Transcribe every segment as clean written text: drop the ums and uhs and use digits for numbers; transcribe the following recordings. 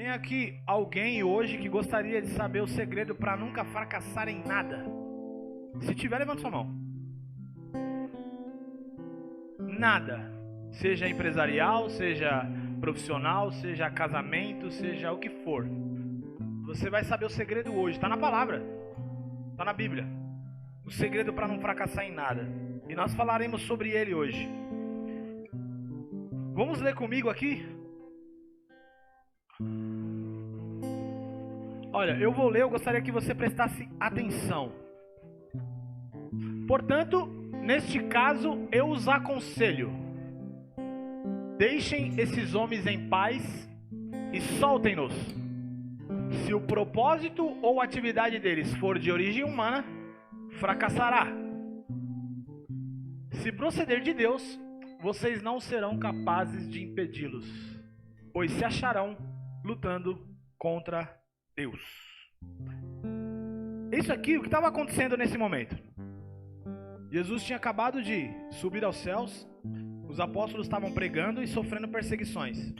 Tem aqui alguém hoje que gostaria de saber o segredo para nunca fracassar em nada? Se tiver, levanta sua mão. Nada. Seja empresarial, seja profissional, seja casamento, seja o que for. Você vai saber o segredo hoje. Está na palavra. Está na Bíblia. O segredo para não fracassar em nada. E nós falaremos sobre ele hoje. Vamos ler comigo aqui? Olha, eu vou ler, eu gostaria que você prestasse atenção. Portanto, neste caso, eu os aconselho. Deixem esses homens em paz e soltem-nos. Se o propósito ou atividade deles for de origem humana, fracassará. Se proceder de Deus, vocês não serão capazes de impedi-los, pois se acharão lutando contra Deus. Isso aqui, o que estava acontecendo nesse momento? Jesus tinha acabado de subir aos céus, os apóstolos estavam pregando e sofrendo perseguições.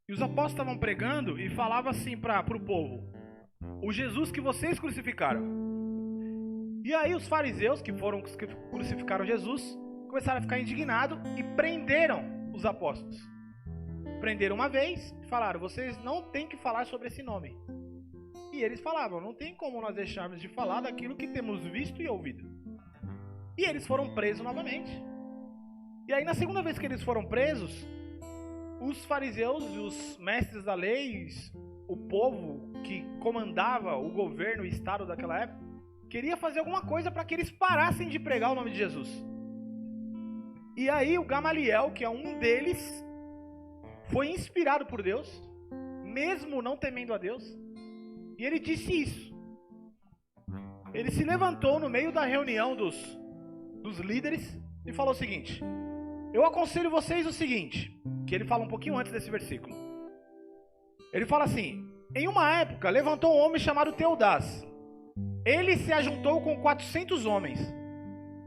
E os apóstolos estavam pregando e falavam assim para o povo: o Jesus que vocês crucificaram. E aí os fariseus, que foram os que crucificaram Jesus, começaram a ficar indignados e prenderam os apóstolos. Prenderam uma vez e falaram: vocês não têm que falar sobre esse nome. E eles falavam: não tem como nós deixarmos de falar daquilo que temos visto e ouvido. E eles foram presos novamente. E aí na segunda vez que eles foram presos, os fariseus e os mestres da lei, o povo que comandava o governo e o estado daquela época, queria fazer alguma coisa para que eles parassem de pregar o nome de Jesus. E aí o Gamaliel, que é um deles, foi inspirado por Deus, mesmo não temendo a Deus, e ele disse isso. Ele se levantou no meio da reunião dos líderes e falou o seguinte: eu aconselho vocês o seguinte, que ele fala um pouquinho antes desse versículo. Ele fala assim: em uma época levantou um homem chamado Teudás. Ele se ajuntou com 400 homens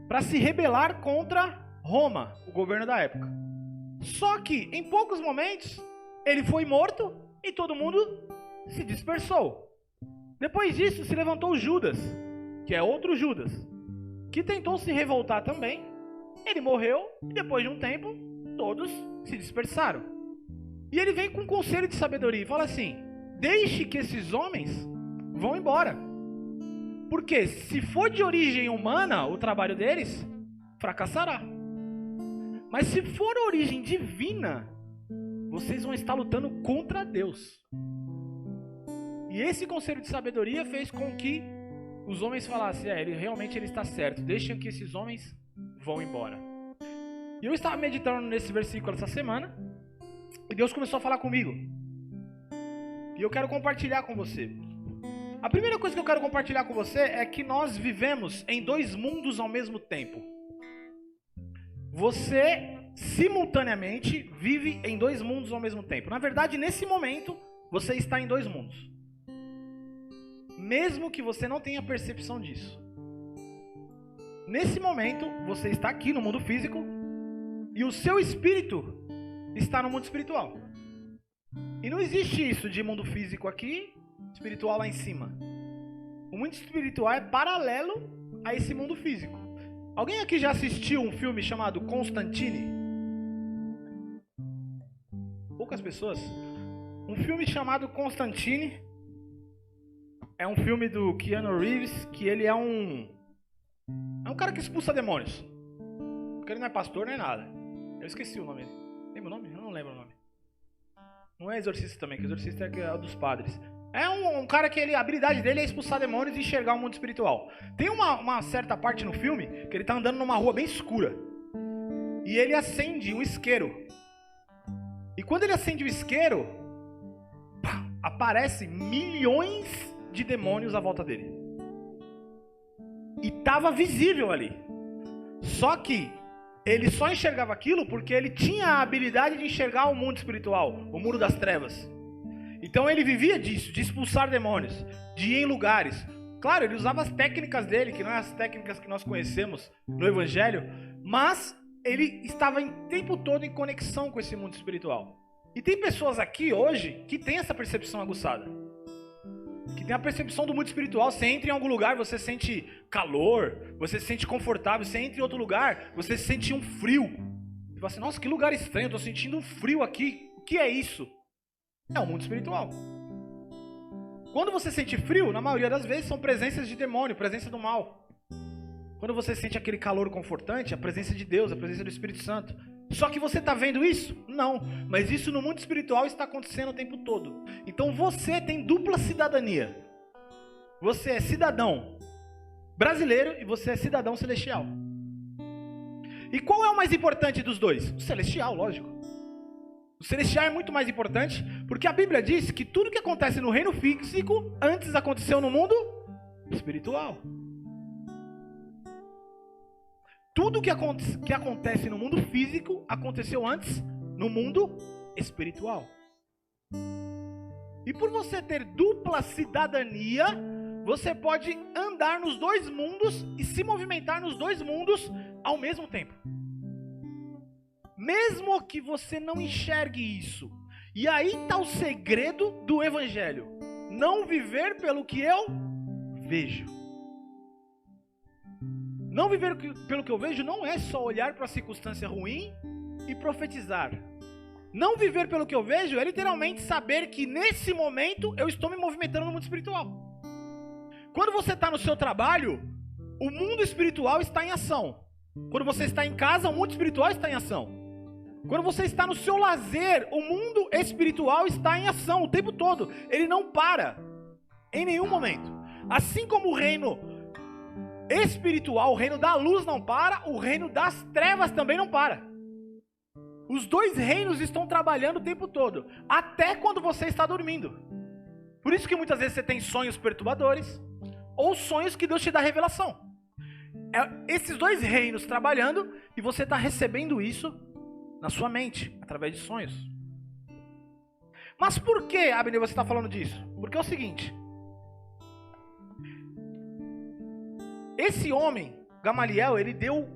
para se rebelar contra Roma, o governo da época. Só que em poucos momentos ele foi morto e todo mundo se dispersou. Depois disso se levantou Judas, que é outro Judas, que tentou se revoltar também. Ele morreu e depois de um tempo todos se dispersaram. E ele vem com um conselho de sabedoria e fala assim: deixe que esses homens vão embora, porque se for de origem humana o trabalho deles, fracassará. Mas se for origem divina, vocês vão estar lutando contra Deus. E esse conselho de sabedoria fez com que os homens falassem: ele realmente está certo, deixem que esses homens vão embora. E eu estava meditando nesse versículo essa semana, e Deus começou a falar comigo. E eu quero compartilhar com você. A primeira coisa que eu quero compartilhar com você é que nós vivemos em dois mundos ao mesmo tempo. Você, simultaneamente, vive em dois mundos ao mesmo tempo. Na verdade, nesse momento, você está em dois mundos. Mesmo que você não tenha percepção disso. Nesse momento, você está aqui no mundo físico e o seu espírito está no mundo espiritual. E não existe isso de mundo físico aqui, espiritual lá em cima. O mundo espiritual é paralelo a esse mundo físico. Alguém aqui já assistiu um filme chamado Constantine? Poucas pessoas. Um filme chamado Constantine é um filme do Keanu Reeves, que ele é um cara que expulsa demônios. Porque ele não é pastor nem nada. Eu esqueci o nome dele. Lembra o nome? Eu não lembro o nome. Não é exorcista também, que exorcista é o dos padres. É um cara que a habilidade dele é expulsar demônios e enxergar o mundo espiritual. Tem uma certa parte no filme que ele tá andando numa rua bem escura. E ele acende um isqueiro. E quando ele acende o isqueiro, aparecem milhões de demônios à volta dele. E tava visível ali. Só que ele só enxergava aquilo porque ele tinha a habilidade de enxergar o mundo espiritual, o mundo das trevas. Então ele vivia disso, de expulsar demônios, de ir em lugares. Claro, ele usava as técnicas dele, que não é as técnicas que nós conhecemos no Evangelho, mas ele estava o tempo todo em conexão com esse mundo espiritual. E tem pessoas aqui hoje que tem essa percepção aguçada. Que tem a percepção do mundo espiritual. Você entra em algum lugar, você sente calor, você se sente confortável. Você entra em outro lugar, você sente um frio. Você fala assim, nossa, que lugar estranho, eu tô sentindo um frio aqui. O que é isso? É o mundo espiritual. Quando você sente frio, na maioria das vezes, são presenças de demônio, presença do mal. Quando você sente aquele calor confortante, a presença de Deus, a presença do Espírito Santo. Só que você está vendo isso? Não. Mas isso no mundo espiritual está acontecendo o tempo todo. Então você tem dupla cidadania. Você é cidadão brasileiro e você é cidadão celestial. E qual é o mais importante dos dois? O celestial, lógico. O celestial é muito mais importante porque a Bíblia diz que tudo que acontece no reino físico antes aconteceu no mundo espiritual. Tudo que acontece no mundo físico aconteceu antes no mundo espiritual. E por você ter dupla cidadania, você pode andar nos dois mundos e se movimentar nos dois mundos ao mesmo tempo. Mesmo que você não enxergue isso. E aí está o segredo do evangelho. Não viver pelo que eu vejo. Não viver pelo que eu vejo não é só olhar para a circunstância ruim e profetizar. Não viver pelo que eu vejo é literalmente saber que nesse momento eu estou me movimentando no mundo espiritual. Quando você está no seu trabalho, o mundo espiritual está em ação. Quando você está em casa, o mundo espiritual está em ação. Quando você está no seu lazer, o mundo espiritual está em ação o tempo todo. Ele não para em nenhum momento. Assim como o reino espiritual, o reino da luz não para, o reino das trevas também não para. Os dois reinos estão trabalhando o tempo todo, até quando você está dormindo. Por isso que muitas vezes você tem sonhos perturbadores, ou sonhos que Deus te dá revelação. É esses dois reinos trabalhando, e você está recebendo isso na sua mente, através de sonhos. Mas por que, Abner, você está falando disso? Porque é o seguinte: esse homem, Gamaliel, ele deu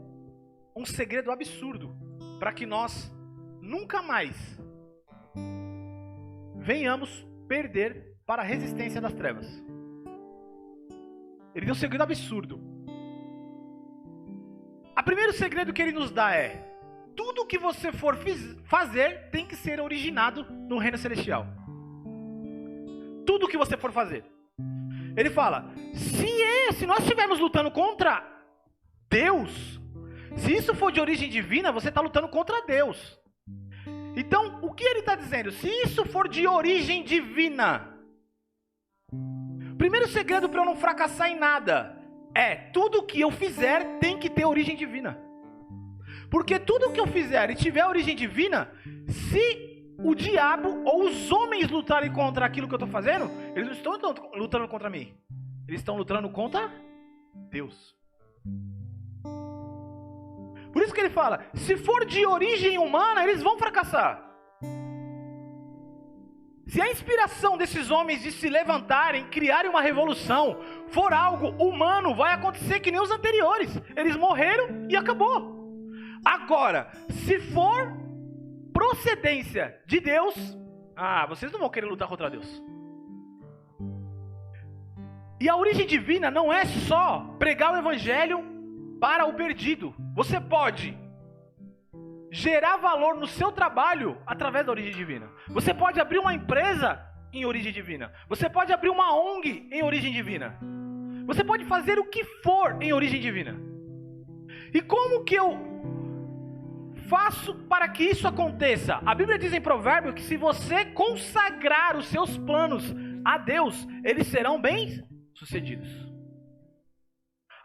um segredo absurdo para que nós nunca mais venhamos perder para a resistência das trevas. Ele deu um segredo absurdo. O primeiro segredo que ele nos dá é: tudo que você for fazer tem que ser originado no reino celestial. Tudo que você for fazer. Ele fala, se nós estivermos lutando contra Deus, se isso for de origem divina, você está lutando contra Deus. Então, o que ele está dizendo? Se isso for de origem divina, o primeiro segredo para eu não fracassar em nada é: tudo que eu fizer tem que ter origem divina. Porque tudo que eu fizer e tiver origem divina, se o diabo ou os homens lutarem contra aquilo que eu estou fazendo, eles não estão lutando contra mim. Eles estão lutando contra Deus. Por isso que ele fala, se for de origem humana, eles vão fracassar. Se a inspiração desses homens de se levantarem, criarem uma revolução, for algo humano, vai acontecer que nem os anteriores. Eles morreram e acabou. Agora, se for procedência de Deus, vocês não vão querer lutar contra Deus. E a origem divina não é só pregar o evangelho para o perdido. Você pode gerar valor no seu trabalho através da origem divina. Você pode abrir uma empresa em origem divina. Você pode abrir uma ONG em origem divina. Você pode fazer o que for em origem divina. E como que eu faço para que isso aconteça? A Bíblia diz em Provérbios que se você consagrar os seus planos a Deus, eles serão bem-sucedidos.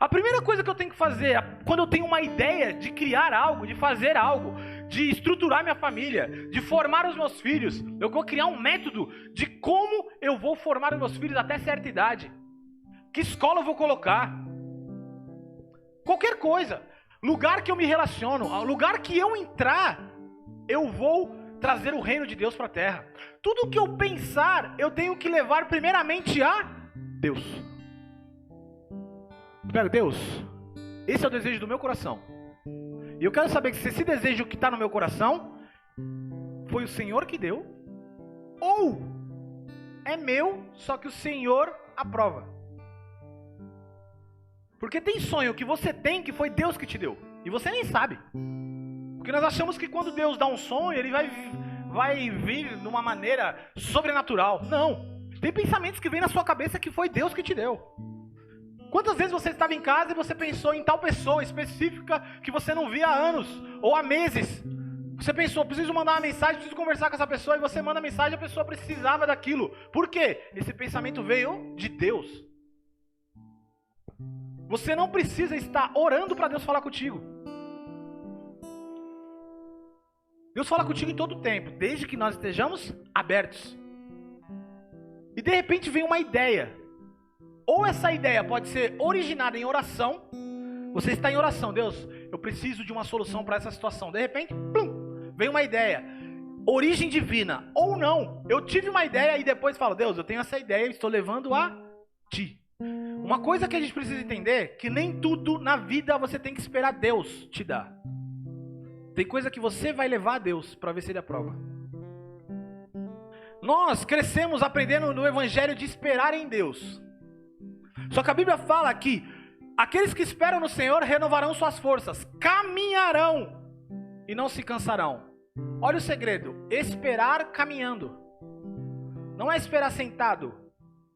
A primeira coisa que eu tenho que fazer, quando eu tenho uma ideia de criar algo, de fazer algo, de estruturar minha família, de formar os meus filhos, eu vou criar um método de como eu vou formar os meus filhos até certa idade. Que escola eu vou colocar? Qualquer coisa. Lugar que eu me relaciono, lugar que eu entrar, eu vou trazer o reino de Deus para a terra. Tudo que eu pensar, eu tenho que levar primeiramente a Deus. Pega, Deus, esse é o desejo do meu coração. E eu quero saber que se esse desejo que está no meu coração foi o Senhor que deu, ou é meu, só que o Senhor aprova. Porque tem sonho que você tem que foi Deus que te deu, e você nem sabe. Porque nós achamos que quando Deus dá um sonho, ele vai vir de uma maneira sobrenatural. Não. Tem pensamentos que vêm na sua cabeça que foi Deus que te deu. Quantas vezes você estava em casa e você pensou em tal pessoa específica que você não via há anos ou há meses? Você pensou, preciso mandar uma mensagem, preciso conversar com essa pessoa, e você manda a mensagem, a pessoa precisava daquilo. Por quê? Esse pensamento veio de Deus. Você não precisa estar orando para Deus falar contigo. Deus fala contigo em todo o tempo, desde que nós estejamos abertos. E de repente vem uma ideia. Ou essa ideia pode ser originada em oração. Você está em oração, Deus, eu preciso de uma solução para essa situação. De repente, plum, vem uma ideia. Origem divina. Ou não, eu tive uma ideia e depois falo, Deus, eu tenho essa ideia e estou levando a ti. Uma coisa que a gente precisa entender, que nem tudo na vida você tem que esperar Deus te dar. Tem coisa que você vai levar a Deus para ver se Ele aprova. Nós crescemos aprendendo no Evangelho de esperar em Deus. Só que a Bíblia fala que aqueles que esperam no Senhor renovarão suas forças, caminharão e não se cansarão. Olha o segredo, esperar caminhando. Não é esperar sentado,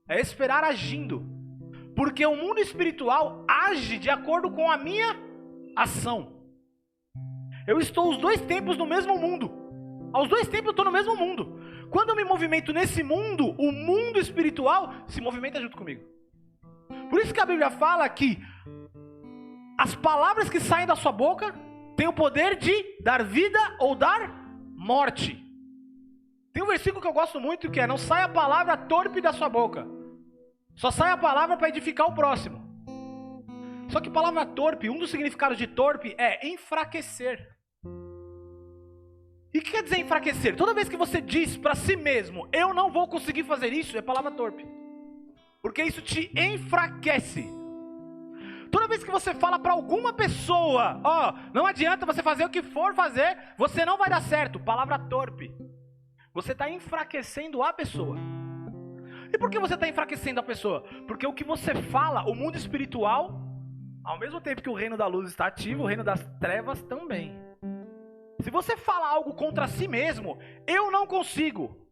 é esperar agindo. Porque o mundo espiritual age de acordo com a minha ação. Eu estou os dois tempos no mesmo mundo. Aos dois tempos eu estou no mesmo mundo. Quando eu me movimento nesse mundo, o mundo espiritual se movimenta junto comigo. Por isso que a Bíblia fala que as palavras que saem da sua boca têm o poder de dar vida ou dar morte. Tem um versículo que eu gosto muito que é: não sai a palavra torpe da sua boca, só sai a palavra para edificar o próximo. Só que a palavra torpe, um dos significados de torpe é enfraquecer. E o que quer dizer enfraquecer? Toda vez que você diz para si mesmo, eu não vou conseguir fazer isso, é palavra torpe. Porque isso te enfraquece. Toda vez que você fala para alguma pessoa, não adianta você fazer o que for fazer, você não vai dar certo, palavra torpe. Você está enfraquecendo a pessoa. E por que você está enfraquecendo a pessoa? Porque o que você fala, o mundo espiritual, ao mesmo tempo que o reino da luz está ativo, o reino das trevas também. Se você fala algo contra si mesmo, eu não consigo.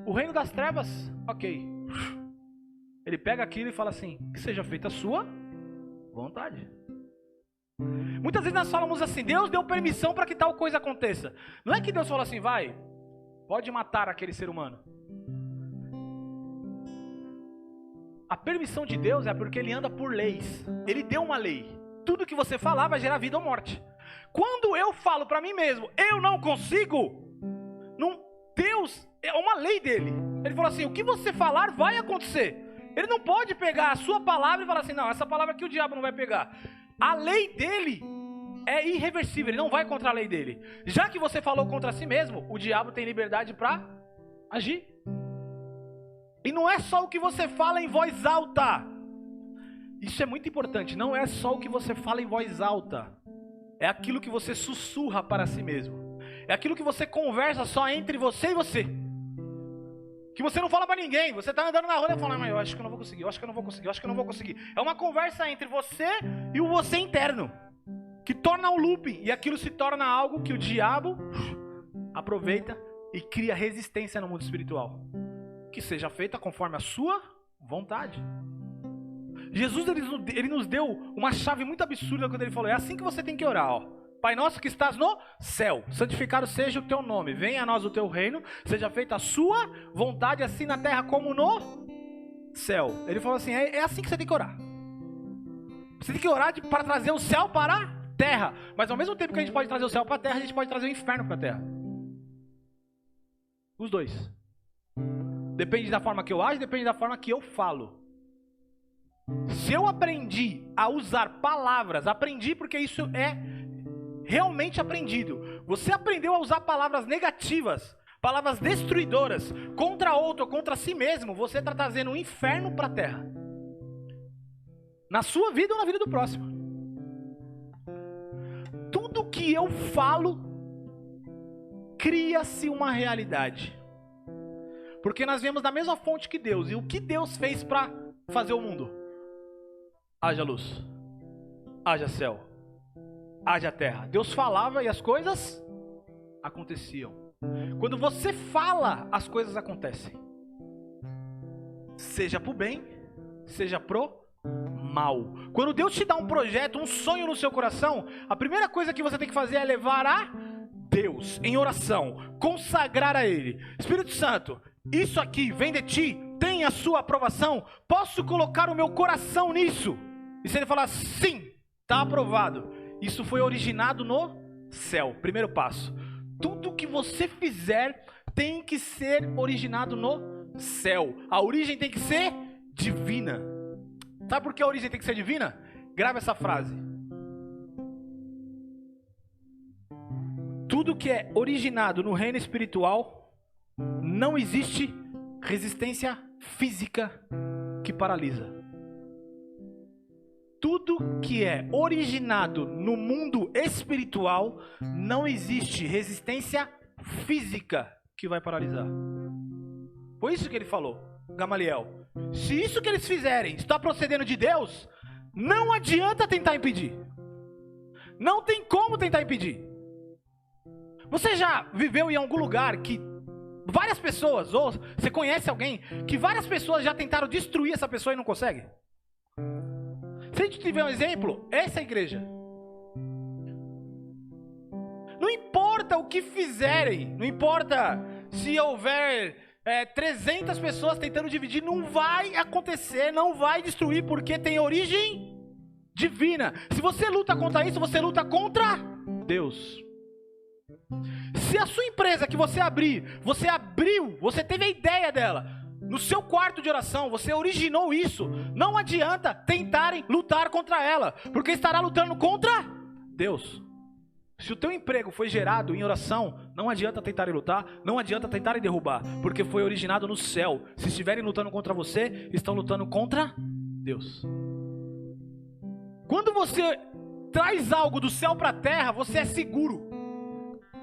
O reino das trevas, ok. Ele pega aquilo e fala assim, que seja feita a sua vontade. Muitas vezes nós falamos assim, Deus deu permissão para que tal coisa aconteça. Não é que Deus falou assim, vai, pode matar aquele ser humano. A permissão de Deus é porque Ele anda por leis. Ele deu uma lei. Tudo que você falar vai gerar vida ou morte. Quando eu falo para mim mesmo, eu não consigo, Deus, é uma lei dele. Ele falou assim, o que você falar vai acontecer. Ele não pode pegar a sua palavra e falar assim, não, essa palavra aqui o diabo não vai pegar. A lei dele é irreversível, ele não vai contra a lei dele. Já que você falou contra si mesmo, o diabo tem liberdade para agir. E não é só o que você fala em voz alta. Isso é muito importante, não é só o que você fala em voz alta. É aquilo que você sussurra para si mesmo. É aquilo que você conversa só entre você e você. Que você não fala para ninguém. Você está andando na rua e fala, mas eu acho que eu não vou conseguir, eu acho que eu não vou conseguir, eu acho que eu não vou conseguir. É uma conversa entre você e o você interno, que torna o looping. E aquilo se torna algo que o diabo aproveita e cria resistência no mundo espiritual. Que seja feita conforme a sua vontade. Jesus ele nos deu uma chave muito absurda quando ele falou, é assim que você tem que orar, ó. Pai nosso que estás no céu, santificado seja o teu nome, venha a nós o teu reino, seja feita a sua vontade, assim na terra como no céu. Ele falou assim, é assim que você tem que orar. Você tem que orar para trazer o céu para a terra, mas ao mesmo tempo que a gente pode trazer o céu para a terra, a gente pode trazer o inferno para a terra. Os dois. Depende da forma que eu ajo, depende da forma que eu falo. Se eu aprendi a usar palavras, aprendi porque isso é realmente aprendido. Você aprendeu a usar palavras negativas, palavras destruidoras, contra outro, contra si mesmo, você está trazendo um inferno para a terra. Na sua vida ou na vida do próximo. Tudo que eu falo cria-se uma realidade. Porque nós viemos da mesma fonte que Deus. E o que Deus fez para fazer o mundo? Haja luz, haja céu, haja terra. Deus falava e as coisas aconteciam. Quando você fala, as coisas acontecem. Seja pro bem, seja pro mal. Quando Deus te dá um projeto, um sonho no seu coração, a primeira coisa que você tem que fazer é levar a Deus em oração, consagrar a Ele. Espírito Santo, isso aqui vem de ti, tem a sua aprovação, posso colocar o meu coração nisso? E se ele falar sim, está aprovado, isso foi originado no céu. Primeiro passo, tudo que você fizer tem que ser originado no céu. A origem tem que ser divina. Sabe por que a origem tem que ser divina? Grava essa frase. Tudo que é originado no reino espiritual, não existe resistência física que paralisa. Tudo que é originado no mundo espiritual, não existe resistência física que vai paralisar. Foi isso que ele falou, Gamaliel. Se isso que eles fizerem está procedendo de Deus, não adianta tentar impedir. Não tem como tentar impedir. Você já viveu em algum lugar que várias pessoas, ou você conhece alguém que várias pessoas já tentaram destruir essa pessoa e não consegue? Se a gente tiver um exemplo, essa é a igreja. Não importa o que fizerem, não importa se houver 300 pessoas tentando dividir, não vai acontecer, não vai destruir, porque tem origem divina. Se você luta contra isso, você luta contra Deus. Se a sua empresa que você abriu, você teve a ideia dela, no seu quarto de oração, você originou isso, não adianta tentarem lutar contra ela, porque estará lutando contra Deus. Se o teu emprego foi gerado em oração, não adianta tentarem lutar, não adianta tentarem derrubar, porque foi originado no céu. Se estiverem lutando contra você, estão lutando contra Deus. Quando você traz algo do céu para a terra, você é seguro.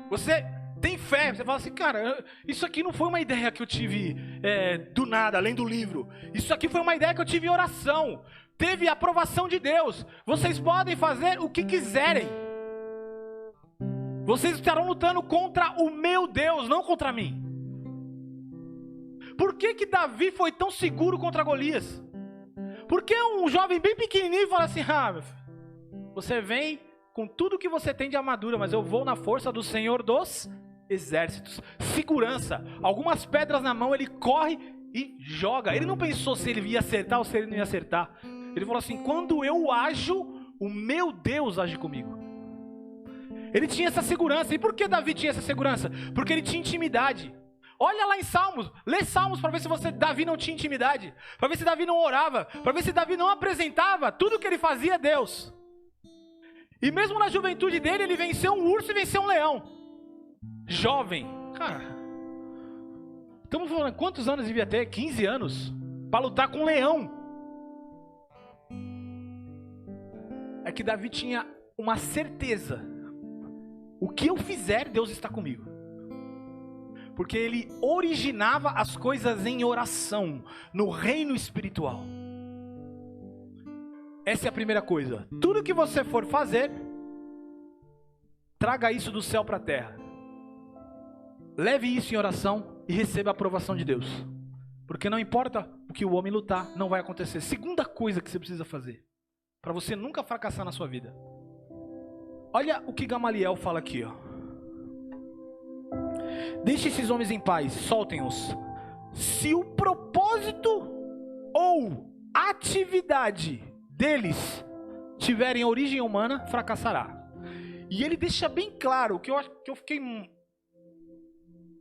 Você tem fé, você fala assim, cara, isso aqui não foi uma ideia que eu tive do nada, além do livro. Isso aqui foi uma ideia que eu tive em oração. Teve a aprovação de Deus. Vocês podem fazer o que quiserem. Vocês estarão lutando contra o meu Deus, não contra mim. Por que Davi foi tão seguro contra Golias? Porque um jovem bem pequenininho fala assim, meu filho, você vem com tudo que você tem de armadura, mas eu vou na força do Senhor dos exércitos. Segurança. Algumas pedras na mão, ele corre e joga. Ele não pensou se ele ia acertar ou se ele não ia acertar. Ele falou assim, quando eu ajo, o meu Deus age comigo. Ele tinha essa segurança. E por que Davi tinha essa segurança? Porque ele tinha intimidade. Olha lá em Salmos, lê Salmos para ver se Davi não tinha intimidade, para ver se Davi não orava, para ver se Davi não apresentava tudo que ele fazia a Deus. E mesmo na juventude dele, ele venceu um urso e venceu um leão. Jovem. Cara, estamos falando, quantos anos devia ter? 15 anos? Para lutar com um leão. É que Davi tinha uma certeza. O que eu fizer, Deus está comigo. Porque ele originava as coisas em oração, no reino espiritual. Essa é a primeira coisa. Tudo que você for fazer, traga isso do céu para a terra. Leve isso em oração e receba a aprovação de Deus. Porque não importa o que o homem lutar, não vai acontecer. Segunda coisa que você precisa fazer, para você nunca fracassar na sua vida. Olha o que Gamaliel fala aqui, ó. Deixe esses homens em paz, soltem-os. Se o propósito ou atividade deles tiverem origem humana, fracassará. E ele deixa bem claro, o que eu fiquei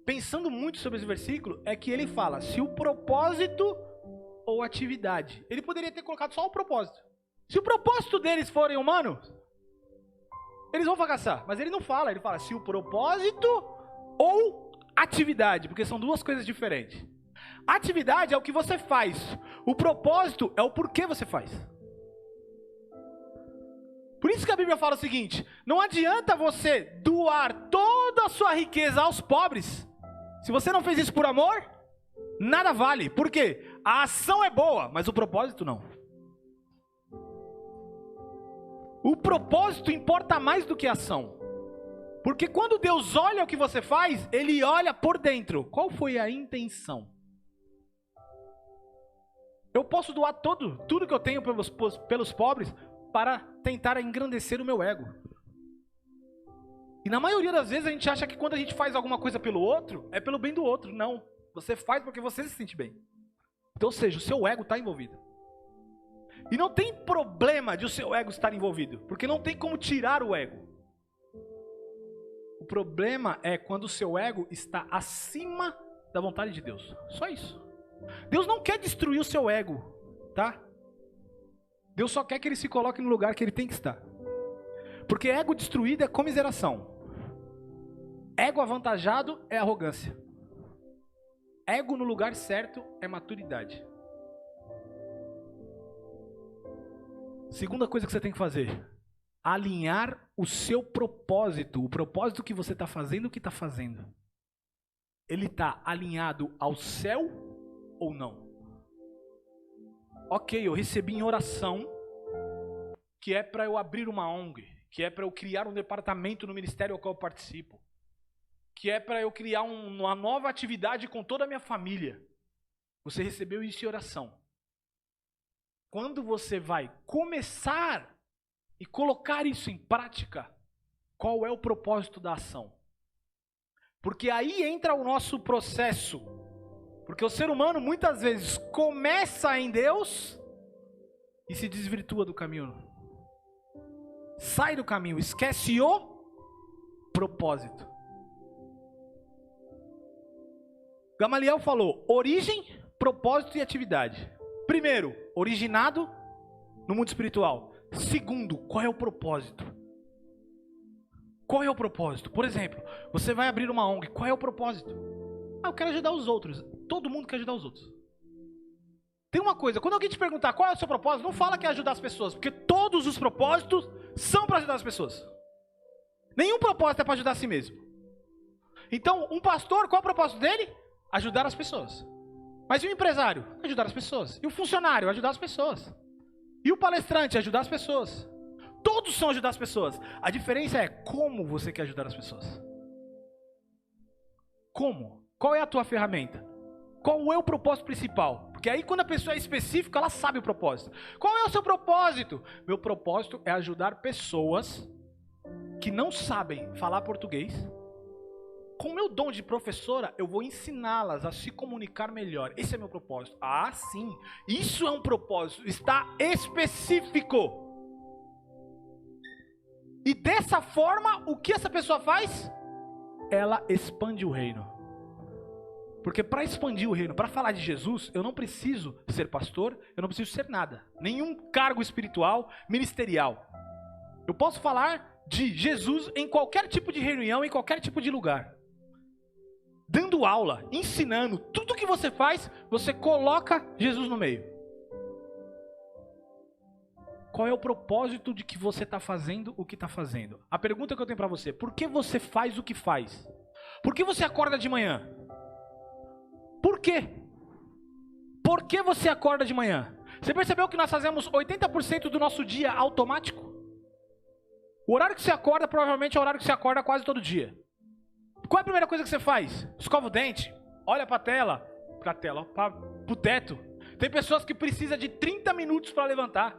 pensando muito sobre esse versículo, é que ele fala, se o propósito ou atividade. Ele poderia ter colocado só o propósito. Se o propósito deles forem humanos, eles vão fracassar. Mas ele não fala, ele fala se o propósito ou atividade, porque são duas coisas diferentes. Atividade é o que você faz. O propósito é o porquê você faz. Por isso que a Bíblia fala o seguinte: não adianta você doar toda a sua riqueza aos pobres. Se você não fez isso por amor, nada vale. Por quê? A ação é boa, mas o propósito não. O propósito importa mais do que a ação. Porque quando Deus olha o que você faz, Ele olha por dentro. Qual foi a intenção? Eu posso doar tudo que eu tenho pelos pobres para tentar engrandecer o meu ego. E na maioria das vezes a gente acha que quando a gente faz alguma coisa pelo outro, é pelo bem do outro. Não. Você faz porque você se sente bem. Então, ou seja, o seu ego está envolvido. E não tem problema de o seu ego estar envolvido, porque não tem como tirar o ego. O problema é quando o seu ego está acima da vontade de Deus. Só isso. Deus não quer destruir o seu ego, tá? Deus só quer que ele se coloque no lugar que ele tem que estar. Porque ego destruído é comiseração. Ego avantajado é arrogância. Ego no lugar certo é maturidade. Segunda coisa que você tem que fazer: alinhar o seu propósito. O propósito que você está fazendo, o que está fazendo. Ele está alinhado ao céu ou não? Ok, eu recebi em oração que é para eu abrir uma ONG, que é para eu criar um departamento no ministério ao qual eu participo, que é para eu criar uma nova atividade com toda a minha família. Você recebeu isso em oração. Quando você vai começar e colocar isso em prática, qual é o propósito da ação? Porque aí entra o nosso processo. Porque o ser humano muitas vezes começa em Deus e se desvirtua do caminho. Sai do caminho, esquece o propósito. Gamaliel falou: origem, propósito e atividade. Primeiro, originado no mundo espiritual. Segundo, qual é o propósito? Qual é o propósito? Por exemplo, você vai abrir uma ONG, qual é o propósito? Eu quero ajudar os outros. Todo mundo quer ajudar os outros. Tem uma coisa, quando alguém te perguntar qual é o seu propósito, não fala que é ajudar as pessoas, porque todos os propósitos são para ajudar as pessoas. Nenhum propósito é para ajudar a si mesmo. Então, um pastor, qual é o propósito dele? Ajudar as pessoas. Mas e o empresário? Ajudar as pessoas. E o funcionário? Ajudar as pessoas. E o palestrante? Ajudar as pessoas. Todos são ajudar as pessoas. A diferença é como você quer ajudar as pessoas. Como? Qual é a tua ferramenta? Qual é o propósito principal? Porque aí quando a pessoa é específica, ela sabe o propósito. Qual é o seu propósito? Meu propósito é ajudar pessoas que não sabem falar português. Com o meu dom de professora, eu vou ensiná-las a se comunicar melhor. Esse é meu propósito. Ah, sim. Isso é um propósito. Está específico. E dessa forma, o que essa pessoa faz? Ela expande o reino. Porque para expandir o reino, para falar de Jesus, eu não preciso ser pastor, eu não preciso ser nada. Nenhum cargo espiritual, ministerial. Eu posso falar de Jesus em qualquer tipo de reunião, em qualquer tipo de lugar. Dando aula, ensinando, tudo que você faz, você coloca Jesus no meio. Qual é o propósito de que você está fazendo o que está fazendo? A pergunta que eu tenho para você: por que você faz o que faz? Por que você acorda de manhã? Por quê? Por que você acorda de manhã? Você percebeu que nós fazemos 80% do nosso dia automático? O horário que você acorda provavelmente é o horário que você acorda quase todo dia. Qual é a primeira coisa que você faz? Escova o dente, olha para o teto. Tem pessoas que precisam de 30 minutos para levantar.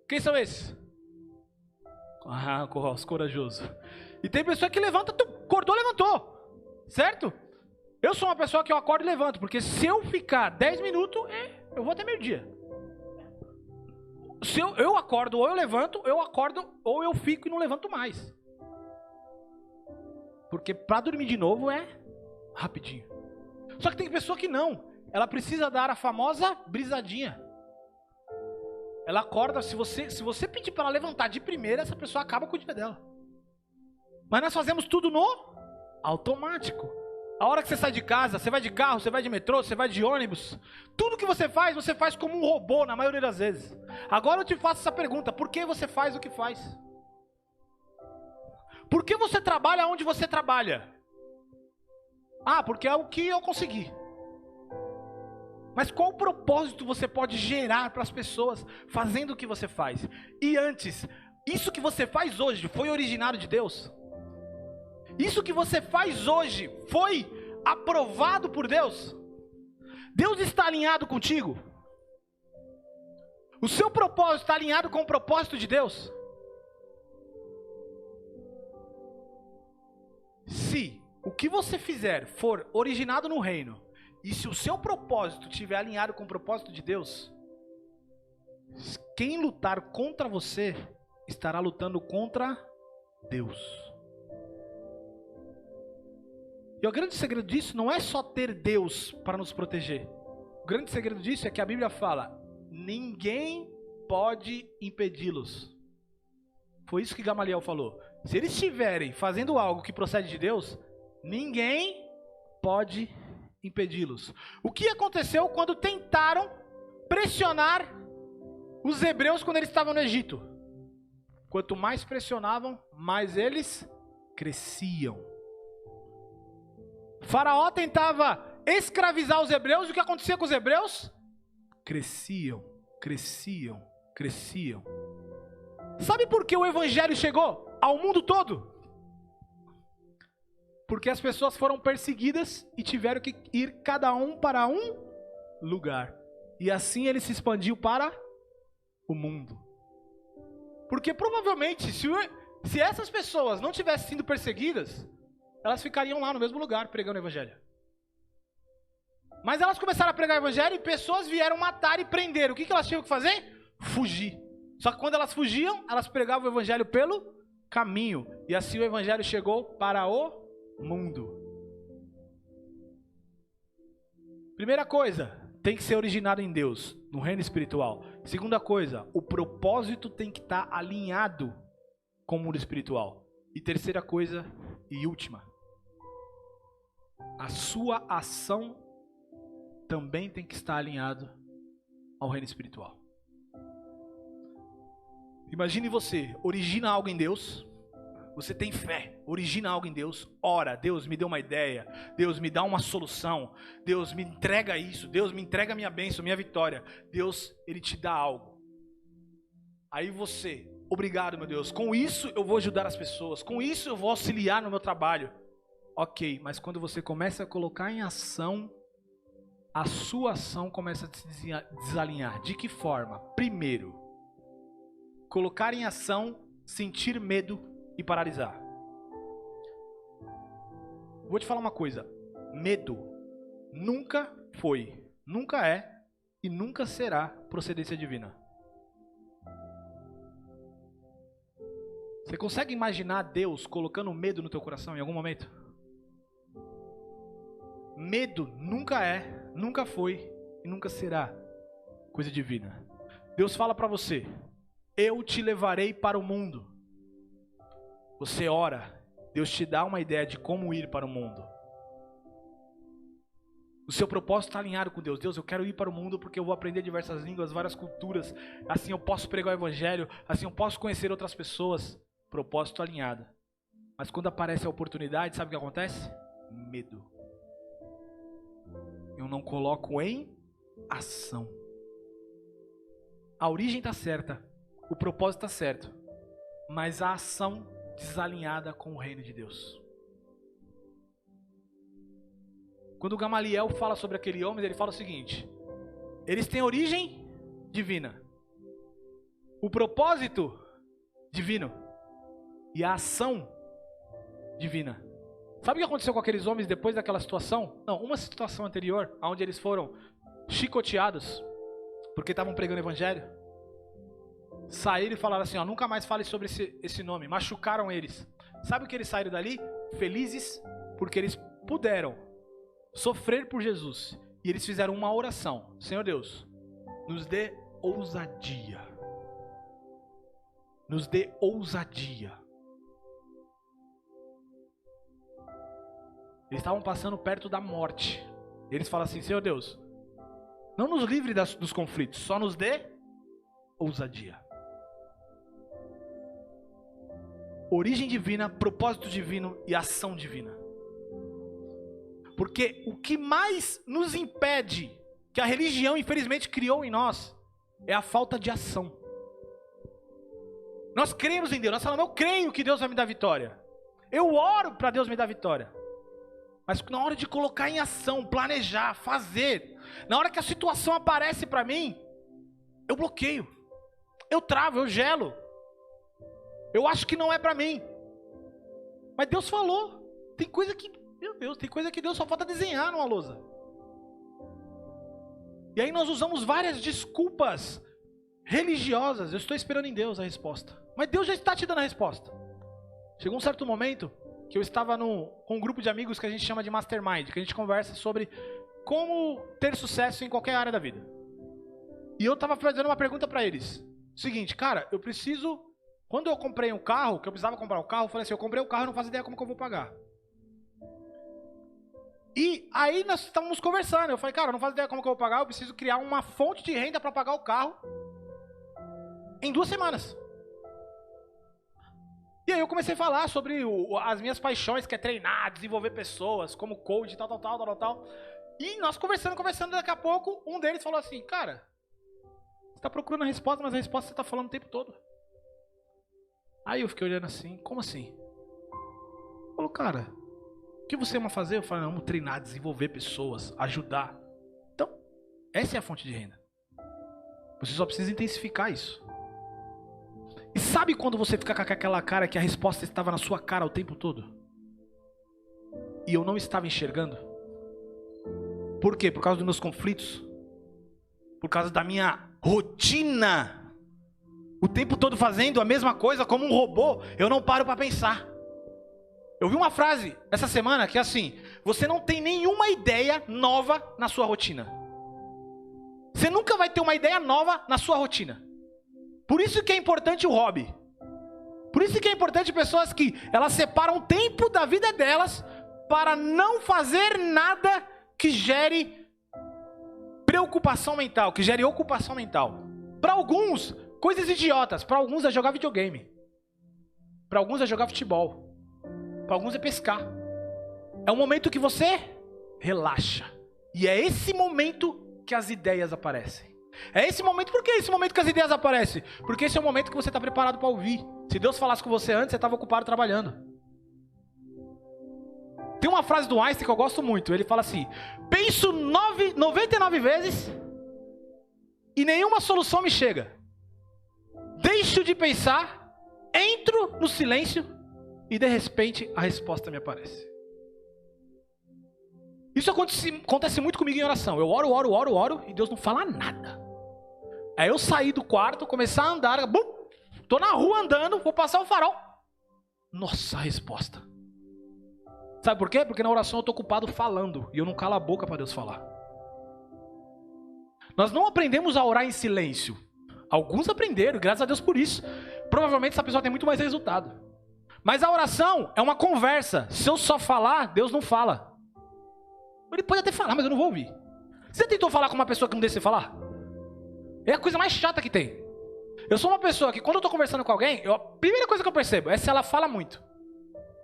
Quem são esses? Ah, os corajosos. E tem pessoa que levanta, acordou, levantou. Certo? Eu sou uma pessoa que eu acordo e levanto, porque se eu ficar 10 minutos, eu vou até meio-dia. Se eu acordo ou eu levanto, eu acordo ou eu fico e não levanto mais. Porque para dormir de novo é rapidinho. Só que tem pessoa que não. Ela precisa dar a famosa brisadinha. Ela acorda, se você pedir para ela levantar de primeira, essa pessoa acaba com o dia dela. Mas nós fazemos tudo no automático. A hora que você sai de casa, você vai de carro, você vai de metrô, você vai de ônibus. Tudo que você faz como um robô na maioria das vezes. Agora eu te faço essa pergunta: por que você faz o que faz? Por que você trabalha onde você trabalha? Porque é o que eu consegui. Mas qual propósito você pode gerar para as pessoas fazendo o que você faz? E antes, isso que você faz hoje foi originado de Deus? Isso que você faz hoje foi aprovado por Deus? Deus está alinhado contigo? O seu propósito está alinhado com o propósito de Deus? Se o que você fizer for originado no reino, e se o seu propósito estiver alinhado com o propósito de Deus, quem lutar contra você estará lutando contra Deus. E o grande segredo disso não é só ter Deus para nos proteger. O grande segredo disso é que a Bíblia fala: ninguém pode impedi-los. Foi isso que Gamaliel falou. Se eles estiverem fazendo algo que procede de Deus, ninguém pode impedi-los. O que aconteceu quando tentaram pressionar os hebreus quando eles estavam no Egito? Quanto mais pressionavam, mais eles cresciam. Faraó tentava escravizar os hebreus, e o que acontecia com os hebreus? Cresciam, cresciam, cresciam. Sabe por que o evangelho chegou ao mundo todo? Porque as pessoas foram perseguidas e tiveram que ir cada um para um lugar. E assim ele se expandiu para o mundo. Porque provavelmente, se essas pessoas não tivessem sido perseguidas, elas ficariam lá no mesmo lugar pregando o evangelho. Mas elas começaram a pregar o evangelho e pessoas vieram matar e prender. O que elas tinham que fazer? Fugir. Só que quando elas fugiam, elas pregavam o evangelho pelo caminho. E assim o evangelho chegou para o mundo. Primeira coisa, tem que ser originado em Deus, no reino espiritual. Segunda coisa, o propósito tem que estar alinhado com o mundo espiritual. E terceira coisa e última, a sua ação também tem que estar alinhado ao reino espiritual. Imagine você, origina algo em Deus, você tem fé, origina algo em Deus, ora, Deus me deu uma ideia, Deus me dá uma solução, Deus me entrega isso, Deus me entrega minha bênção, minha vitória, Deus, Ele te dá algo. Aí você, obrigado meu Deus, com isso eu vou ajudar as pessoas, com isso eu vou auxiliar no meu trabalho. Ok, mas quando você começa a colocar em ação, a sua ação começa a se desalinhar. De que forma? Primeiro, colocar em ação, sentir medo e paralisar. Vou te falar uma coisa. Medo nunca foi, nunca é e nunca será procedência divina. Você consegue imaginar Deus colocando medo no teu coração em algum momento? Medo nunca é, nunca foi e nunca será coisa divina. Deus fala para você: eu te levarei para o mundo. Você ora, Deus te dá uma ideia de como ir para o mundo. O seu propósito está alinhado com Deus. Deus, eu quero ir para o mundo porque eu vou aprender diversas línguas, várias culturas. Assim eu posso pregar o evangelho, assim eu posso conhecer outras pessoas. Propósito alinhado. Mas quando aparece a oportunidade, sabe o que acontece? Medo. Eu não coloco em ação. A origem está certa, o propósito está certo, mas a ação desalinhada com o reino de Deus. Quando Gamaliel fala sobre aquele homem, ele fala o seguinte: eles têm origem divina, o propósito divino e a ação divina. Sabe o que aconteceu com aqueles homens depois daquela situação? Não, uma situação anterior, onde eles foram chicoteados porque estavam pregando o evangelho. Saíram e falaram assim, nunca mais fale sobre esse nome. Machucaram eles. Sabe o que eles saíram dali? Felizes porque eles puderam sofrer por Jesus. E eles fizeram uma oração: Senhor Deus, nos dê ousadia. Nos dê ousadia. Eles estavam passando perto da morte. Eles falam assim: Senhor Deus, não nos livre dos conflitos, só nos dê ousadia. origem divina, propósito divino e ação divina. Porque o que mais nos impede, que a religião infelizmente criou em nós, é a falta de ação. Nós cremos em Deus, nós falamos, eu creio que Deus vai me dar vitória. Eu oro para Deus me dar vitória. Mas na hora de colocar em ação, planejar, fazer, na hora que a situação aparece para mim, eu bloqueio, eu travo, eu gelo. Eu acho que não é para mim. Mas Deus falou. Tem coisa que, meu Deus, tem coisa que Deus só falta desenhar numa lousa. E aí nós usamos várias desculpas religiosas. Eu estou esperando em Deus a resposta. Mas Deus já está te dando a resposta. Chegou um certo momento que eu estava com um grupo de amigos que a gente chama de Mastermind, que a gente conversa sobre como ter sucesso em qualquer área da vida. E eu estava fazendo uma pergunta para eles. Seguinte, cara, eu preciso... Quando eu comprei um carro, que eu precisava comprar um carro, eu falei assim, eu comprei um carro e não faço ideia como que eu vou pagar. E aí nós estávamos conversando, eu falei, cara, eu não faço ideia como que eu vou pagar, eu preciso criar uma fonte de renda para pagar o carro em 2 semanas. E aí eu comecei a falar sobre as minhas paixões, que é treinar, desenvolver pessoas, como coach, tal. E nós conversando, daqui a pouco, um deles falou assim, cara, você está procurando a resposta, mas a resposta você está falando o tempo todo. Aí eu fiquei olhando assim, como assim? Falou, cara, o que você ama fazer? Eu falei, amo treinar, desenvolver pessoas, ajudar. Então, essa é a fonte de renda. Você só precisa intensificar isso. E sabe quando você fica com aquela cara que a resposta estava na sua cara o tempo todo? E eu não estava enxergando? Por quê? Por causa dos meus conflitos? Por causa da minha rotina? O tempo todo fazendo a mesma coisa como um robô, eu não paro para pensar. Eu vi uma frase essa semana que é assim, você não tem nenhuma ideia nova na sua rotina. Você nunca vai ter uma ideia nova na sua rotina. Por isso que é importante o hobby. Por isso que é importante pessoas que elas separam tempo da vida delas para não fazer nada que gere preocupação mental, que gere ocupação mental. Para alguns, coisas idiotas. Para alguns é jogar videogame. Para alguns é jogar futebol. Para alguns é pescar. É um momento que você relaxa. E é esse momento que as ideias aparecem. É esse momento, por que esse momento que as ideias aparecem? Porque esse é o momento que você está preparado para ouvir. Se Deus falasse com você antes, você estava ocupado trabalhando. Tem uma frase do Einstein que eu gosto muito. Ele fala assim, penso 99 vezes e nenhuma solução me chega. Deixo de pensar, entro no silêncio e de repente a resposta me aparece. Isso acontece muito comigo em oração. Eu oro e Deus não fala nada. Aí eu saí do quarto, começar a andar, bum, tô na rua andando, vou passar o farol. Nossa, a resposta. Sabe por quê? Porque na oração eu tô ocupado falando e eu não calo a boca para Deus falar. Nós não aprendemos a orar em silêncio. Alguns aprenderam, graças a Deus por isso. Provavelmente essa pessoa tem muito mais resultado. Mas a oração é uma conversa. Se eu só falar, Deus não fala. Ele pode até falar, mas eu não vou ouvir. Você tentou falar com uma pessoa que não deixa você falar? É a coisa mais chata que tem. Eu sou uma pessoa que quando eu tô conversando com alguém, a primeira coisa que eu percebo é se ela fala muito.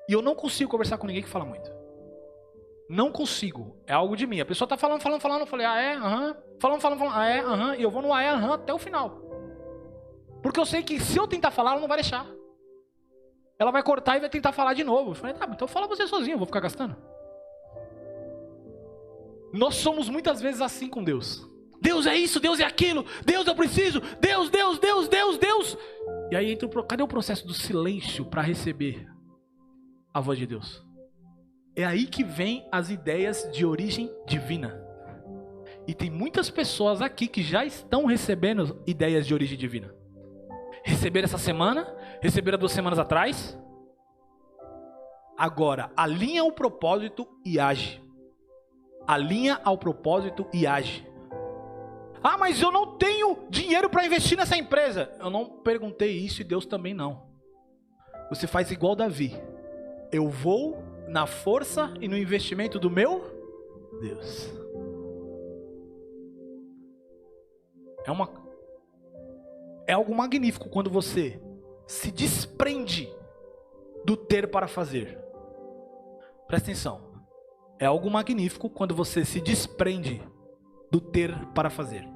E eu não consigo conversar com ninguém que fala muito. Não consigo. É algo de mim. A pessoa tá falando. Eu falei, ah é? Aham. Falando. Ah é? Aham. E eu vou no ah é? Aham até o final. Porque eu sei que se eu tentar falar, ela não vai deixar. Ela vai cortar e vai tentar falar de novo. Eu falei, tá, então fala você sozinho, eu vou ficar gastando. Nós somos muitas vezes assim com Deus. Deus é isso, Deus é aquilo, Deus eu preciso, Deus. E aí entra cadê o processo do silêncio para receber a voz de Deus? É aí que vem as ideias de origem divina. E tem muitas pessoas aqui que já estão recebendo ideias de origem divina. Receberam essa semana, receberam 2 semanas atrás. Agora, alinha o propósito e age. Alinha ao propósito e age. Ah, mas eu não tenho dinheiro para investir nessa empresa. Eu não perguntei isso e Deus também não. Você faz igual Davi. Eu vou na força e no investimento do meu Deus. É algo magnífico quando você se desprende do ter para fazer. Presta atenção. É algo magnífico quando você se desprende do ter para fazer.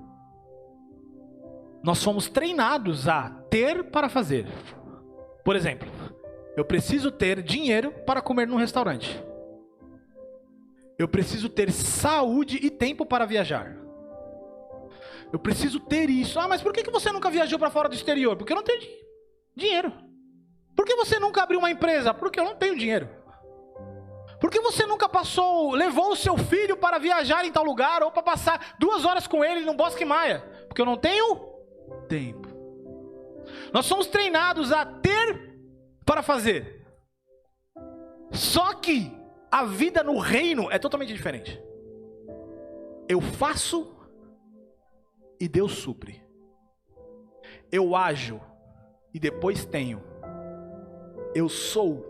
Nós somos treinados a ter para fazer. Por exemplo, eu preciso ter dinheiro para comer num restaurante. Eu preciso ter saúde e tempo para viajar. Eu preciso ter isso. Ah, mas por que você nunca viajou para fora do exterior? Porque eu não tenho dinheiro. Por que você nunca abriu uma empresa? Porque eu não tenho dinheiro. Por que você nunca levou o seu filho para viajar em tal lugar ou para passar 2 horas com ele no Bosque Maia? Porque eu não tenho tempo. Nós somos treinados a ter para fazer. Só que a vida no reino é totalmente diferente. Eu faço e Deus supre. Eu ajo e depois tenho. Eu sou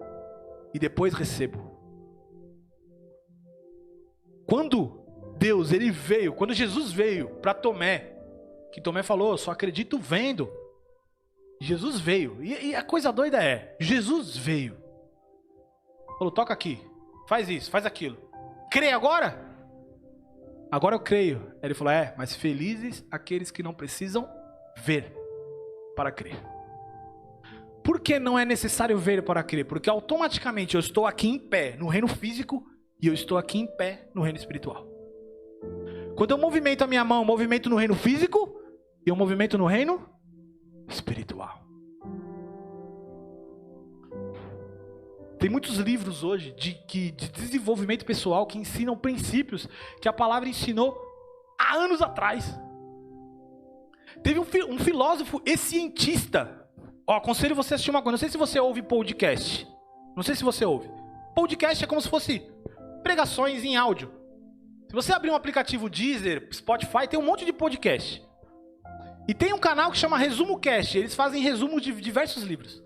e depois recebo. Quando Jesus veio para Tomé, que Tomé falou, só acredito vendo. Jesus veio. E a coisa doida é, Jesus veio. Falou, toca aqui, faz isso, faz aquilo. Crê agora? Agora eu creio. Ele falou, mas felizes aqueles que não precisam ver para crer. Por que não é necessário ver para crer? Porque automaticamente eu estou aqui em pé no reino físico e eu estou aqui em pé no reino espiritual. Quando eu movimento a minha mão, eu movimento no reino físico e eu movimento no reino espiritual. Tem muitos livros hoje de desenvolvimento pessoal que ensinam princípios que a palavra ensinou há anos atrás. Teve um filósofo e cientista. Aconselho você a assistir uma coisa. Não sei se você ouve podcast. Não sei se você ouve. Podcast é como se fosse pregações em áudio. Se você abrir um aplicativo Deezer, Spotify, tem um monte de podcast. E tem um canal que chama Resumo Cast. Eles fazem resumos de diversos livros.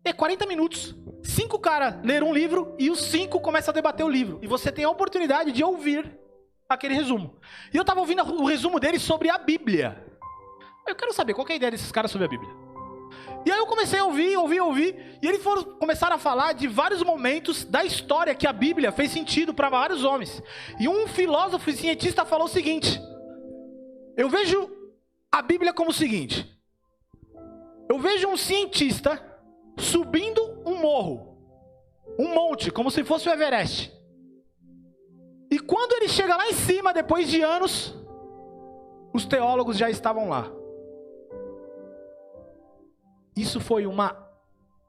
É 40 minutos. 5 caras leram um livro e os 5 começam a debater o livro. E você tem a oportunidade de ouvir aquele resumo. E eu estava ouvindo o resumo deles sobre a Bíblia. Eu quero saber qual que é a ideia desses caras sobre a Bíblia. E aí eu comecei a ouvir. E eles começaram a falar de vários momentos da história que a Bíblia fez sentido para vários homens. E um filósofo e cientista falou o seguinte: eu vejo a Bíblia como o seguinte. Eu vejo um cientista subindo um morro, um monte, como se fosse o Everest. E quando ele chega lá em cima, depois de anos, os teólogos já estavam lá. Isso foi uma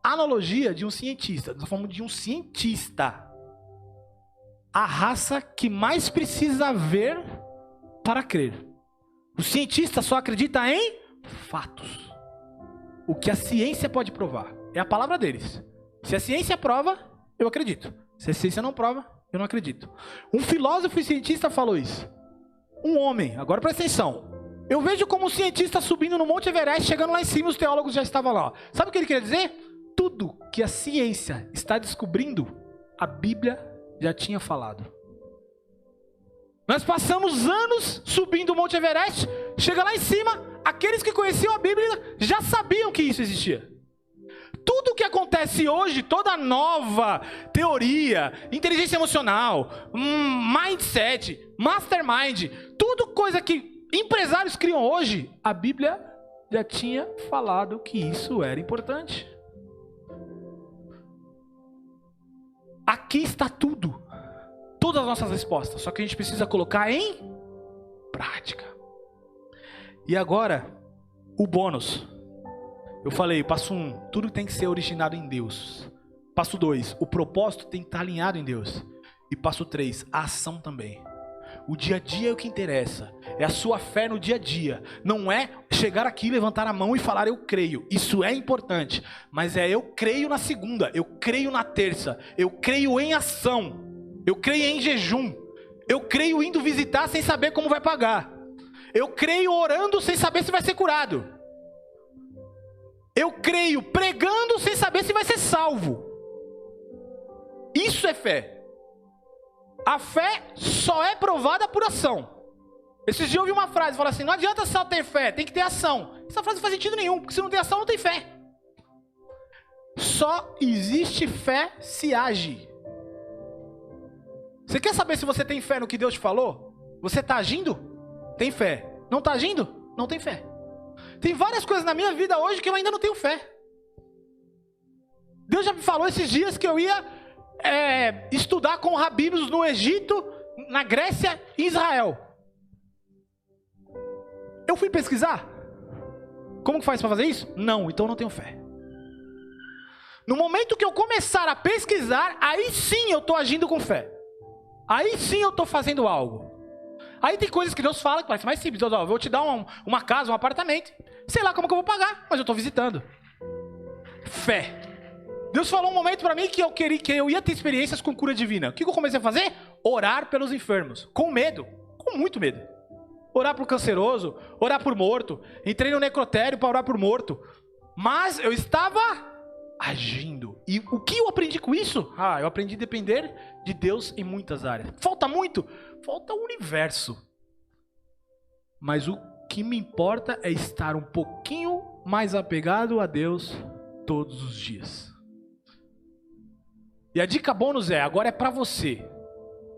analogia de um cientista. Nós falamos de um cientista. A raça que mais precisa ver para crer. O cientista só acredita em fatos. O que a ciência pode provar. É a palavra deles. Se a ciência prova, eu acredito. Se a ciência não prova, eu não acredito. Um filósofo e cientista falou isso. Um homem, agora presta atenção. Eu vejo como um cientista subindo no Monte Everest, chegando lá em cima, os teólogos já estavam lá. Sabe o que ele queria dizer? Tudo que a ciência está descobrindo, a Bíblia já tinha falado. Nós passamos anos subindo o Monte Everest, chega lá em cima, aqueles que conheciam a Bíblia já sabiam que isso existia. Tudo que acontece hoje, toda nova teoria, inteligência emocional, mindset, mastermind, tudo coisa que empresários criam hoje, a Bíblia já tinha falado que isso era importante. Aqui está tudo. Todas as nossas respostas. Só que a gente precisa colocar em prática. E agora, o bônus. Eu falei, passo 1, tudo tem que ser originado em Deus. Passo 2, o propósito tem que estar alinhado em Deus. E passo 3, a ação também. O dia a dia é o que interessa. É a sua fé no dia a dia. Não é chegar aqui, levantar a mão e falar eu creio. Isso é importante. Mas é eu creio na segunda. Eu creio na terça. Eu creio em ação. Eu creio em jejum. Eu creio indo visitar sem saber como vai pagar. Eu creio orando sem saber se vai ser curado. Eu creio pregando sem saber se vai ser salvo. Isso é fé. A fé só é provada por ação. Esses dias eu ouvi uma frase, fala assim, não adianta só ter fé, tem que ter ação. Essa frase não faz sentido nenhum, porque se não tem ação, não tem fé. Só existe fé se age. Você quer saber se você tem fé no que Deus te falou? Você está agindo? Tem fé. Não está agindo? Não tem fé. Tem várias coisas na minha vida hoje que eu ainda não tenho fé. Deus já me falou esses dias que eu ia estudar com rabinos no Egito, na Grécia e Israel. Eu fui pesquisar. Como que faz para fazer isso? Não, então eu não tenho fé. No momento que eu começar a pesquisar, aí sim eu estou agindo com fé. Aí sim eu estou fazendo algo. Aí tem coisas que Deus fala que parece mais simples. Deus, eu vou te dar uma casa, um apartamento. Sei lá como que eu vou pagar, mas eu estou visitando. Fé. Deus falou um momento para mim que eu ia ter experiências com cura divina. O que eu comecei a fazer? Orar pelos enfermos. Com medo. Com muito medo. Orar por canceroso. Orar por morto. Entrei no necrotério para orar por morto. Mas eu estava agindo. E o que eu aprendi com isso? Eu aprendi a depender de Deus em muitas áreas. Falta muito? Falta o universo. Mas o que me importa é estar um pouquinho mais apegado a Deus todos os dias. E a dica bônus agora é pra você.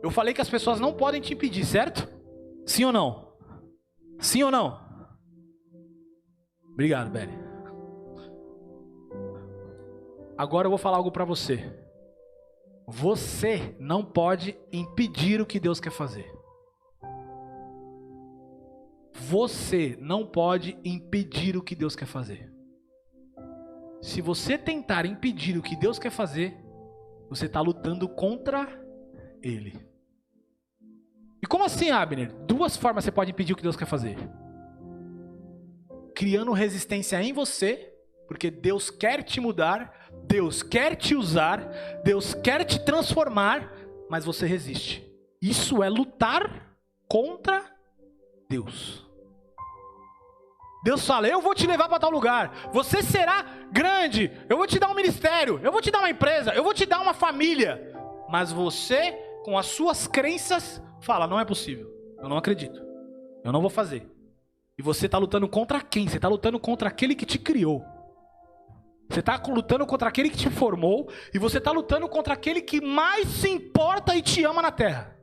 Eu falei que as pessoas não podem te impedir, certo? Sim ou não? Sim ou não? Obrigado, Beli. Agora eu vou falar algo pra você. Você não pode impedir o que Deus quer fazer. Você não pode impedir o que Deus quer fazer. Se você tentar impedir o que Deus quer fazer, você está lutando contra Ele. E como assim, Abner? Duas formas você pode impedir o que Deus quer fazer. Criando resistência em você, porque Deus quer te mudar, Deus quer te usar, Deus quer te transformar, mas você resiste. Isso é lutar contra Deus. Deus fala, eu vou te levar para tal lugar, você será grande, eu vou te dar um ministério, eu vou te dar uma empresa, eu vou te dar uma família. Mas você, com as suas crenças, fala, não é possível, eu não acredito, eu não vou fazer. E você está lutando contra quem? Você está lutando contra aquele que te criou. Você está lutando contra aquele que te formou, e você está lutando contra aquele que mais se importa e te ama na terra.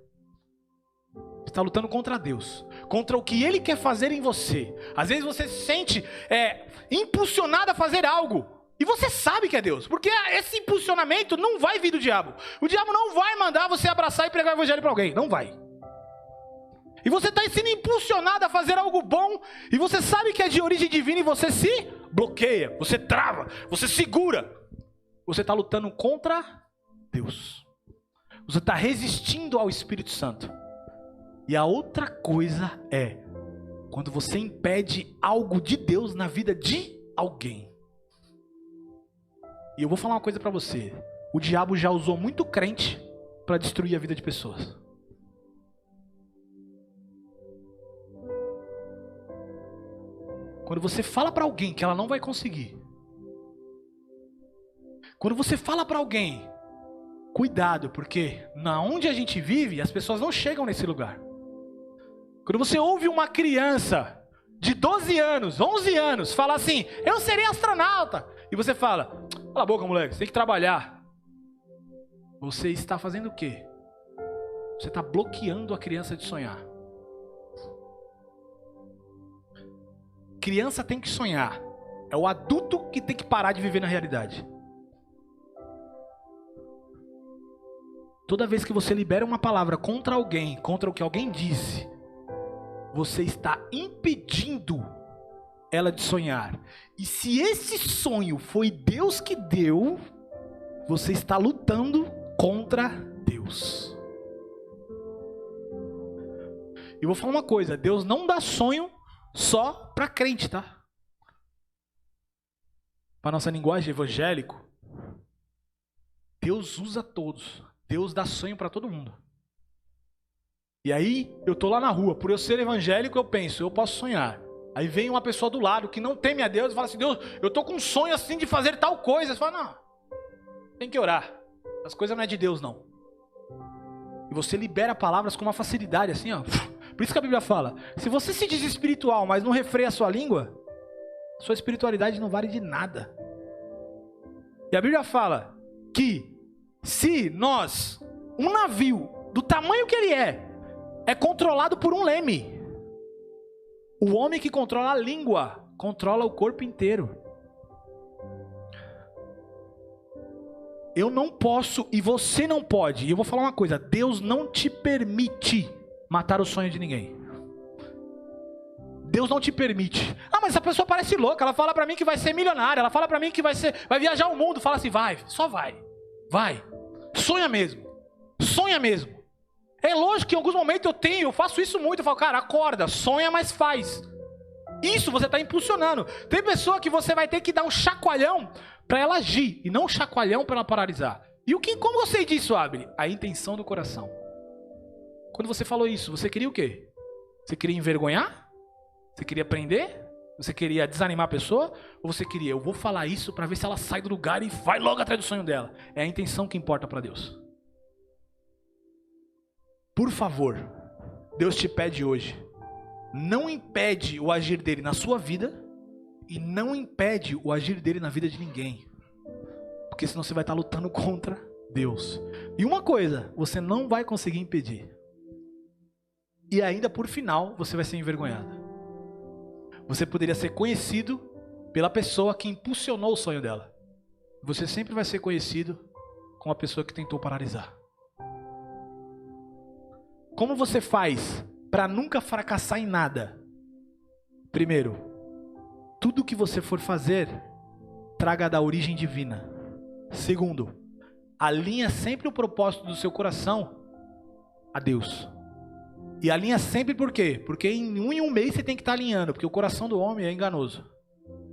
Você está lutando contra Deus, contra o que Ele quer fazer em você. Às vezes você se sente impulsionado a fazer algo, e você sabe que é Deus, porque esse impulsionamento não vai vir do diabo. O diabo não vai mandar você abraçar e pregar o evangelho para alguém, não vai. E você está sendo impulsionado a fazer algo bom, e você sabe que é de origem divina, e você se bloqueia, você trava, você segura. Você está lutando contra Deus. Você está resistindo ao Espírito Santo. E a outra coisa é quando você impede algo de Deus na vida de alguém. E eu vou falar uma coisa para você. O diabo já usou muito crente para destruir a vida de pessoas. Quando você fala para alguém que ela não vai conseguir. Quando você fala para alguém, cuidado, porque na onde a gente vive, as pessoas não chegam nesse lugar. Quando você ouve uma criança de 12 anos, 11 anos, falar assim, eu serei astronauta. E você fala, cala a boca, moleque, você tem que trabalhar. Você está fazendo o quê? Você está bloqueando a criança de sonhar. Criança tem que sonhar. É o adulto que tem que parar de viver na realidade. Toda vez que você libera uma palavra contra alguém, contra o que alguém disse, você está impedindo ela de sonhar. E se esse sonho foi Deus que deu, você está lutando contra Deus. E vou falar uma coisa, Deus não dá sonho só para crente, tá? Para nossa linguagem evangélico, Deus usa todos. Deus dá sonho para todo mundo. E aí, eu tô lá na rua, por eu ser evangélico, eu penso, eu posso sonhar. Aí vem uma pessoa do lado que não teme a Deus e fala assim, Deus, eu tô com um sonho assim de fazer tal coisa. Você fala, não, tem que orar. As coisas não é de Deus, não. E você libera palavras com uma facilidade, assim, ó. Por isso que a Bíblia fala, se você se diz espiritual, mas não refreia a sua língua, sua espiritualidade não vale de nada. E a Bíblia fala que se um navio do tamanho que ele é controlado por um leme, o homem que controla a língua controla o corpo inteiro. Eu não posso e você não pode. E eu vou falar uma coisa: Deus não te permite matar o sonho de ninguém. Deus não te permite. Ah, mas essa pessoa parece louca. Ela fala pra mim que vai ser milionária. Ela fala pra mim que vai viajar o mundo. Fala assim, vai, só vai. Vai. Sonha mesmo. Sonha mesmo. É lógico que em alguns momentos eu faço isso muito. Eu falo, cara, acorda, sonha, mas faz. Isso você está impulsionando. Tem pessoa que você vai ter que dar um chacoalhão para ela agir, e não um chacoalhão para ela paralisar. E como eu sei disso, Abel? A intenção do coração. Quando você falou isso, você queria o quê? Você queria envergonhar? Você queria prender? Você queria desanimar a pessoa? Ou você queria, eu vou falar isso para ver se ela sai do lugar e vai logo atrás do sonho dela? É a intenção que importa para Deus. Por favor, Deus te pede hoje, não impede o agir dele na sua vida e não impede o agir dele na vida de ninguém. Porque senão você vai estar lutando contra Deus. E uma coisa, você não vai conseguir impedir. E ainda por final, você vai ser envergonhado. Você poderia ser conhecido pela pessoa que impulsionou o sonho dela. Você sempre vai ser conhecido como a pessoa que tentou paralisar. Como você faz para nunca fracassar em nada? Primeiro, tudo que você for fazer, traga da origem divina. Segundo, alinha sempre o propósito do seu coração a Deus. E alinha sempre por quê? Porque em um mês você tem que estar alinhando, porque o coração do homem é enganoso.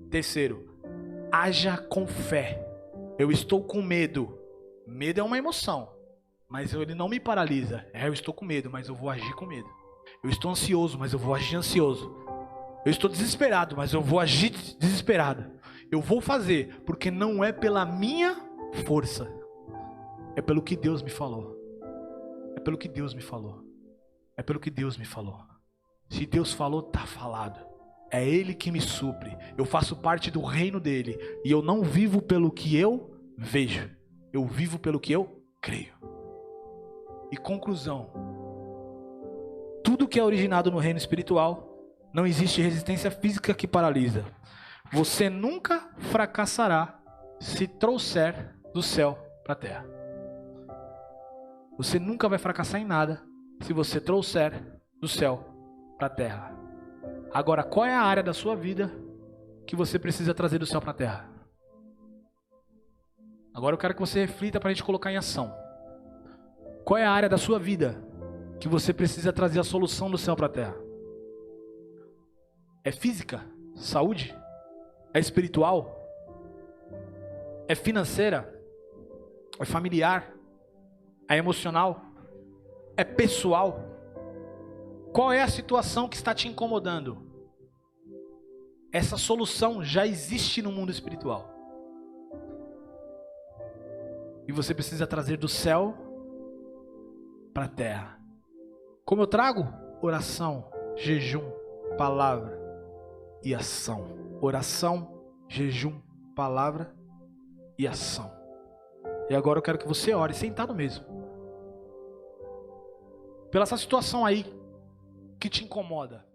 Terceiro, haja com fé. Eu estou com medo. Medo é uma emoção, mas ele não me paralisa. Eu estou com medo, mas eu vou agir com medo. Eu estou ansioso, mas eu vou agir ansioso. Eu estou desesperado, mas eu vou agir desesperado. Eu vou fazer, porque não é pela minha força. É pelo que Deus me falou. É pelo que Deus me falou. É pelo que Deus me falou. Se Deus falou, tá falado. É Ele que me supre. Eu faço parte do reino dele. E eu não vivo pelo que eu vejo. Eu vivo pelo que eu creio. E conclusão. Tudo que é originado no reino espiritual, não existe resistência física que paralisa. Você nunca fracassará se trouxer do céu para a terra. Você nunca vai fracassar em nada se você trouxer do céu para a terra. Agora, qual é a área da sua vida que você precisa trazer do céu para a terra? Agora eu quero que você reflita para a gente colocar em ação. Qual é a área da sua vida que você precisa trazer a solução do céu para a terra? É física? Saúde? É espiritual? É financeira? É familiar? É emocional? É pessoal? Qual é a situação que está te incomodando? Essa solução já existe no mundo espiritual. E você precisa trazer do céu para a terra. Como eu trago? Oração, jejum, palavra e ação. Oração, jejum, palavra e ação. E agora eu quero que você ore sentado mesmo. Pela essa situação aí que te incomoda.